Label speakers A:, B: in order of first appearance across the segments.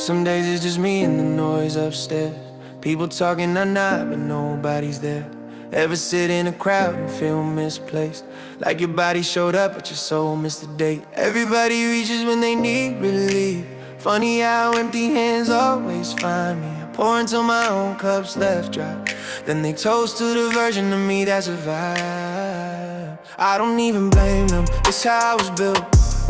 A: Some days it's just me and the noise upstairs. People talking or not, but nobody's there. Ever sit in a crowd and feel misplaced, like your body showed up but your soul missed the date. Everybody reaches when they need relief. Funny how empty hands always find me. I pour until my own cup's left dry. Then they toast to the version of me that survived. I don't even blame them, it's how I was built.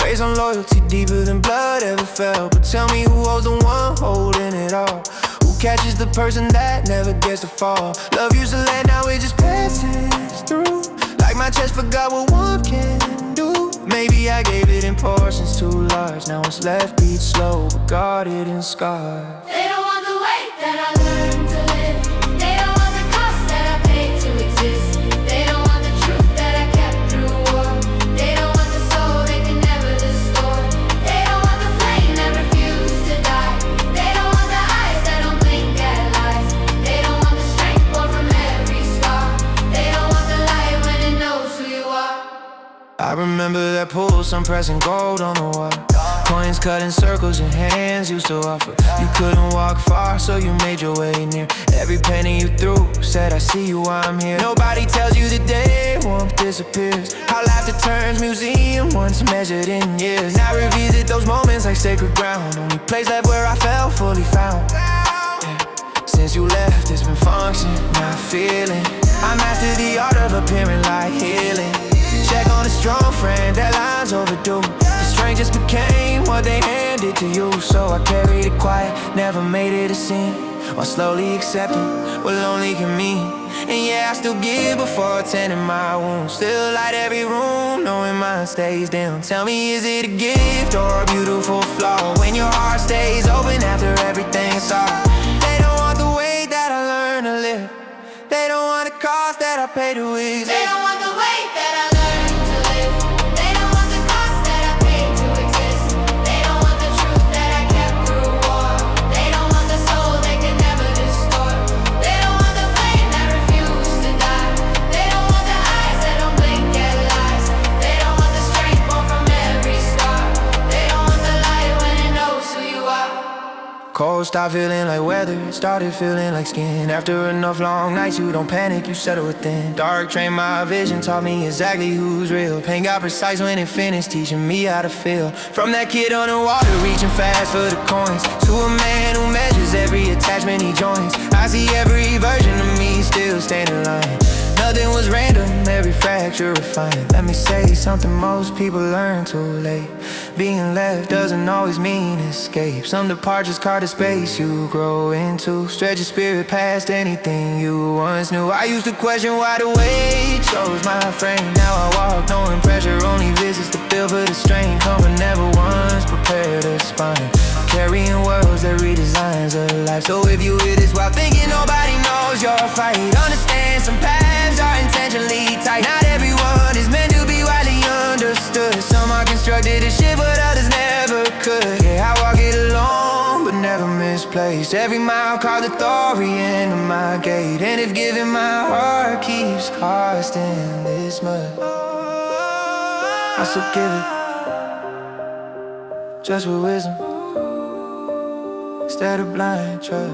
A: Raised on loyalty deeper than blood ever felt. But tell me who holds the one holding it all? Who catches the person that never gets to fall? Love used to land, now it just passes through. Like my chest forgot what warmth can do. Maybe I gave it in portions too large. Now it's left beats slow, but guarded and scarred.
B: They don't want the weight that I learned to live. They don't want the cost that I paid to exist. They don't want the truth that I kept through war. They don't want the soul they can never distort. They don't want the flame that refused to die. They don't want the eyes that don't blink at lies. They don't want the strength born from every scar. They don't want the light when it knows who you are.
A: I remember that pulse, I'm pressing gold on the water. Coins cut in circles your hands used to offer. You couldn't walk far, so you made your way near. Every penny you threw said, I see you while I'm here. Nobody tells you the day warmth disappears. How laughter turns museum once measured in years. Now revisit those moments like sacred ground. Only place left where I felt fully found. Since you left, it's been functioning, not feeling. I mastered the art of appearing like healing. Check on a strong friend, that line's overdue. The strength just became what they handed to you. So I carried it quiet, never made it a scene, while slowly accepting what lonely can mean. And yeah, I still give before tending my wounds. Still light every room, knowing mine stays dim. Tell me, is it a gift or a beautiful flaw when your heart stays open after everything's solved? They don't want the way that I learned to live. They don't want the cost that I paid to exist.
B: They don't want the weight that I learned to live. They don't want the cost that I paid to exist. They don't want the truth that I kept through war. They don't want the soul they can never distort. They don't want the flame that refused to die. They don't want the eyes that don't blink at lies. They don't want the strength born from every scar. They don't want the light when it knows who you are.
A: Cold stopped feeling like weather, it started feeling like skin. After enough long nights, you don't panic, you settle within. Dark trained my vision, taught me exactly who's real. Pain got precise when it finished, teaching me how to feel. From that kid on the water, reaching fast for the coins, to a man who measures every attachment he joins. I see every version of me still staying in line. Nothing was random, every fracture refined. Let me say something most people learn too late. Being left doesn't always mean escape. Some departures carve the space you grow into. Stretch your spirit past anything you once knew. I used to question why the weight chose my frame. Now I walk knowing pressure only visits the feel for the strain. Comfort never once prepared a spine. Carrying worlds that redesigns a life. So if you hear this while thinking nobody knows your fight, understand some paths are intentionally tight. Not everyone is meant to be widely understood. Some are constructed to shift what others never could. Yeah, I walk it alone, but never misplaced. Every mile carved the story into my gate. And if giving, my heart keeps costing this much, I still give it, just with wisdom instead of blind trust.